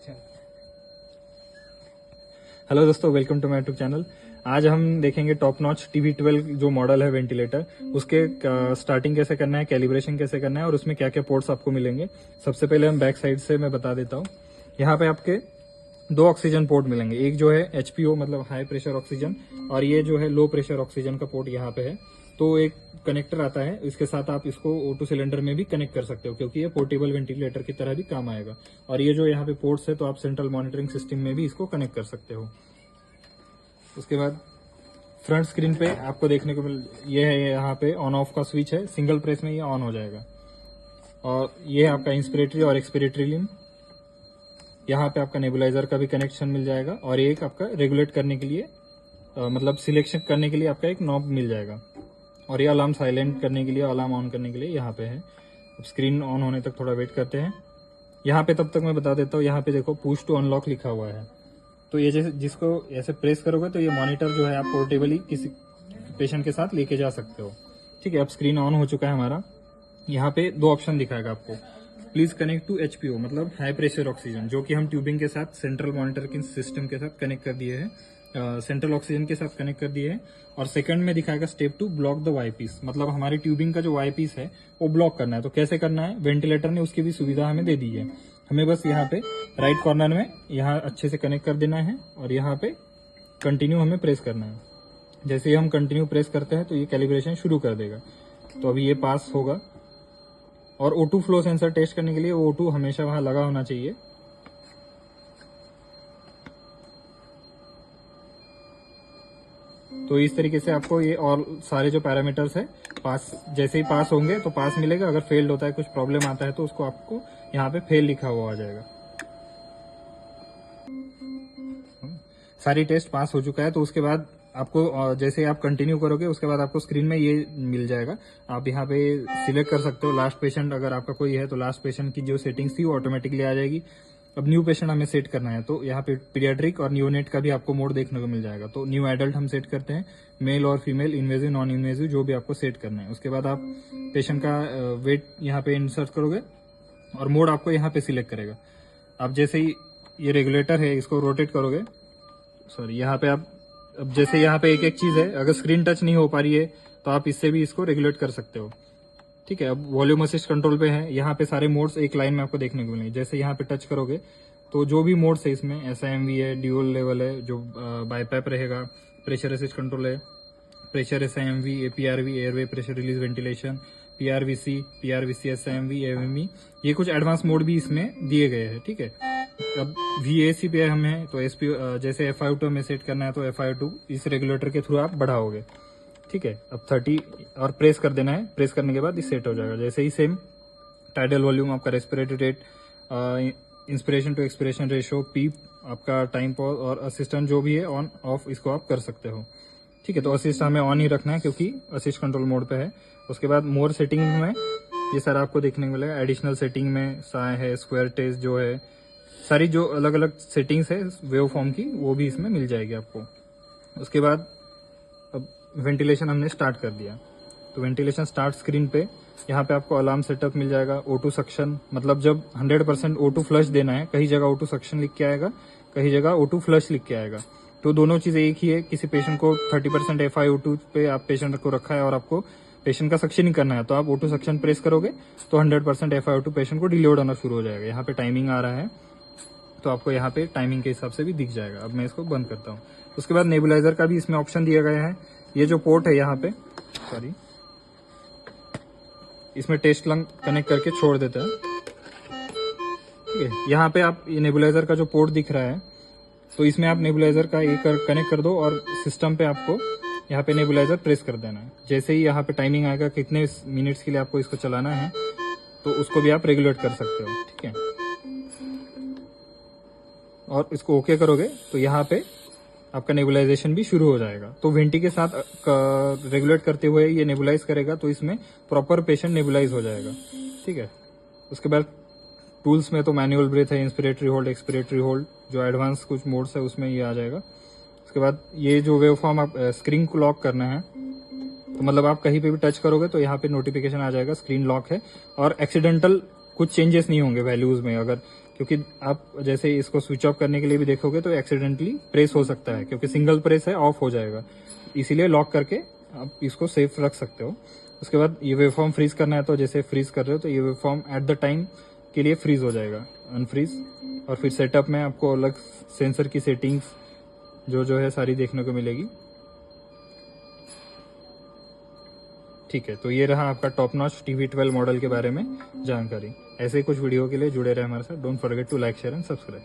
Hello दोस्तों, welcome to my YouTube channel. आज हम देखेंगे टॉप नॉच TB12 जो मॉडल है वेंटिलेटर, उसके स्टार्टिंग कैसे करना है, कैलिब्रेशन कैसे करना है और उसमें क्या क्या पोर्ट्स आपको मिलेंगे। सबसे पहले हम बैक साइड से मैं बता देता हूँ। यहाँ पे आपके दो ऑक्सीजन पोर्ट मिलेंगे, एक जो है HPO मतलब हाई प्रेशर ऑक्सीजन, और ये जो है लो प्रेशर ऑक्सीजन का पोर्ट यहाँ पे है। तो एक कनेक्टर आता है, इसके साथ आप इसको O2 सिलेंडर में भी कनेक्ट कर सकते हो, क्योंकि ये पोर्टेबल वेंटिलेटर की तरह भी काम आएगा। और ये जो यहाँ पे पोर्ट्स है, तो आप सेंट्रल मॉनिटरिंग सिस्टम में भी इसको कनेक्ट कर सकते हो। उसके बाद फ्रंट स्क्रीन पे आपको देखने को ये है, यहाँ पे ऑन ऑफ का स्विच है, सिंगल प्रेस में ये ऑन हो जाएगा। और ये है आपका इंस्पिरेटरी और एक्सपिरेटरी लिम्ब। यहाँ पे आपका नेबुलाइजर का भी कनेक्शन मिल जाएगा, और एक आपका रेगुलेट करने के लिए मतलब सिलेक्शन करने के लिए आपका एक नॉब मिल जाएगा। और ये अलार्म साइलेंट करने के लिए, अलार्म ऑन करने के लिए यहाँ पे है। अब स्क्रीन ऑन होने तक थोड़ा वेट करते हैं। यहाँ पे तब तक मैं बता देता हूँ, यहाँ पे देखो पुश टू अनलॉक लिखा हुआ है। तो ये जैसे जिसको ऐसे प्रेस करोगे तो ये मॉनिटर जो है आप पोर्टेबली किसी पेशेंट के साथ लेके जा सकते हो। ठीक है, अब स्क्रीन ऑन हो चुका है हमारा। यहाँ पे दो ऑप्शन दिखाएगा आपको, प्लीज कनेक्ट टू HPO मतलब हाई प्रेशर ऑक्सीजन, जो कि हम ट्यूबिंग के साथ सेंट्रल मॉनिटरिंग सिस्टम के साथ कनेक्ट कर दिए हैं, सेंट्रल ऑक्सीजन के साथ कनेक्ट कर दिए हैं। और सेकंड में दिखाएगा step 2 block the Y piece, मतलब हमारी ट्यूबिंग का जो वाई पीस है वो ब्लॉक करना है। तो कैसे करना है, वेंटिलेटर ने उसकी भी सुविधा हमें दे दी है। हमें बस यहाँ पे राइट कॉर्नर में यहाँ अच्छे से कनेक्ट कर देना है, और यहाँ पे कंटिन्यू हमें प्रेस करना है। जैसे ही हम कंटिन्यू प्रेस करते हैं तो ये कैलिब्रेशन शुरू कर देगा। तो अभी ये पास होगा। और O2 फ्लो सेंसर टेस्ट करने के लिए O2 हमेशा वहां लगा होना चाहिए। तो इस तरीके से आपको ये और सारे जो पैरामीटर्स है पास, जैसे ही पास होंगे तो पास मिलेगा। अगर फेल्ड होता है, कुछ प्रॉब्लम आता है, तो उसको आपको यहाँ पे फेल लिखा हुआ आ जाएगा। सारी टेस्ट पास हो चुका है। तो उसके बाद आपको जैसे आप कंटिन्यू करोगे, उसके बाद आपको स्क्रीन में ये मिल जाएगा। आप यहाँ पे सिलेक्ट कर सकते हो लास्ट पेशेंट, अगर आपका कोई है तो लास्ट पेशेंट की जो सेटिंग्स थी वो ऑटोमेटिकली आ जाएगी। अब न्यू पेशेंट हमें सेट करना है, तो यहाँ पे पीडियाट्रिक और न्यूनेट का भी आपको मोड देखने को मिल जाएगा। तो न्यू एडल्ट हम सेट करते हैं, मेल और फीमेल, इन्वेजिव नॉन इन्वेजिव, जो भी आपको सेट करना है। उसके बाद आप पेशेंट का वेट यहाँ पे इंसर्ट करोगे और मोड आपको यहाँ पे सिलेक्ट करेगा। आप जैसे ही ये रेगुलेटर है इसको रोटेट करोगे, सॉरी यहाँ पे आप अब जैसे यहाँ पे एक एक चीज है, अगर स्क्रीन टच नहीं हो पा रही है तो आप इससे भी इसको रेगुलेट कर सकते हो। ठीक है, अब वॉल्यूम असिस्ट कंट्रोल पे है। यहाँ पे सारे मोड्स एक लाइन में आपको देखने को मिलेंगे। जैसे यहाँ पे टच करोगे तो जो भी मोड्स है इसमें SIMV है, ड्यूल लेवल है, जो बाईपैप रहेगा, प्रेशर असिस्ट कंट्रोल है, pressure SIMV, APRV airway pressure release ventilation, PRVC, SIMV, AME, ये कुछ एडवांस मोड भी इसमें दिए गए हैं। ठीक है, अब VAC पे हम है तो SP जैसे FiO2 हमें सेट करना है तो FiO2 इस रेगुलेटर के थ्रू आप बढ़ाओगे। ठीक है, अब 30 और प्रेस कर देना है। प्रेस करने के बाद ये सेट हो जाएगा। जैसे ही सेम टाइडल वॉल्यूम, आपका respiratory rate, inspiration to expiration ratio, PEEP, आपका टाइम पॉज और असिस्टेंट जो भी है ऑन ऑफ, इसको आप कर सकते हो। ठीक है, तो असिस्ट हमें ऑन ही रखना है क्योंकि असिस्ट कंट्रोल मोड पे है। उसके बाद मोर सेटिंग में ये सारा आपको देखने को मिलेगा। एडिशनल सेटिंग में साय है, स्क्वायर टेस्ट जो है, सारी जो अलग अलग सेटिंग्स है वेव फॉर्म की, वो भी इसमें मिल जाएगी आपको। उसके बाद अब वेंटिलेशन हमने स्टार्ट कर दिया, तो वेंटिलेशन स्टार्ट स्क्रीन पे यहाँ पे आपको अलार्म सेटअप मिल जाएगा। O2 सक्शन, मतलब जब 100% O2 फ्लश देना है, कहीं जगह O2 सक्शन लिख के आएगा, कहीं जगह O2 फ्लश लिख के आएगा। तो दोनों चीजें एक ही है। किसी पेशेंट को 30% FiO2 पे आप पेशेंट को रखा है और आपको पेशेंट का सक्शन ही करना है, तो आप O2 सक्शन प्रेस करोगे तो 100% FiO2 पेशेंट को डिलोड होना शुरू हो जाएगा। यहाँ पे टाइमिंग आ रहा है, तो आपको यहाँ पे टाइमिंग के हिसाब से भी दिख जाएगा। अब मैं इसको बंद करता हूँ। उसके बाद नेबुलाइजर का भी इसमें ऑप्शन दिया गया है। ये जो पोर्ट है यहाँ पे, सॉरी, इसमें टेस्ट लंग कनेक्ट करके छोड़ देता है। ठीक है, यहाँ पे आप ये नेबुलाइजर का जो पोर्ट दिख रहा है, तो इसमें आप नेबुलाइजर का एक कनेक्ट कर दो और सिस्टम पे आपको यहाँ पे नेबुलाइजर प्रेस कर देना है। जैसे ही यहाँ पे टाइमिंग आएगा कितने मिनट्स के लिए आपको इसको चलाना है, तो उसको भी आप रेगुलेट कर सकते हो। ठीक है, और इसको ओके करोगे तो यहाँ पे आपका नेबुलाइजेशन भी शुरू हो जाएगा। तो वेंटी के साथ रेगुलेट करते हुए ये नेबुलाइज करेगा, तो इसमें प्रॉपर पेशेंट नेबुलाइज हो जाएगा। ठीक है, उसके बाद टूल्स में तो मैनुअल ब्रेथ है, इंस्पिरेटरी होल्ड, एक्सपिरेटरी होल्ड, जो एडवांस कुछ मोड्स है उसमें ये आ जाएगा। उसके बाद ये जो वेव फॉर्म आप स्क्रीन को लॉक करना है, तो मतलब आप कहीं पे भी टच करोगे तो यहाँ पे नोटिफिकेशन आ जाएगा स्क्रीन लॉक है, और एक्सीडेंटल कुछ चेंजेस नहीं होंगे वैल्यूज में। अगर क्योंकि आप जैसे इसको स्विच ऑफ करने के लिए भी देखोगे तो एक्सीडेंटली प्रेस हो सकता है, क्योंकि सिंगल प्रेस है, ऑफ हो जाएगा। इसीलिए लॉक करके आप इसको सेफ रख सकते हो। उसके बाद ये वेवफॉर्म फ्रीज करना है, तो जैसे फ्रीज कर रहे हो तो ये वेवफॉर्म एट द टाइम के लिए फ्रीज हो जाएगा, अनफ्रीज। और फिर सेटअप में आपको अलग सेंसर की सेटिंग्स जो है सारी देखने को मिलेगी। ठीक है, तो ये रहा आपका टॉप नॉच TV12 मॉडल के बारे में जानकारी। ऐसे ही कुछ वीडियो के लिए जुड़े रहे हमारे साथ। Don't forget to like, share and subscribe.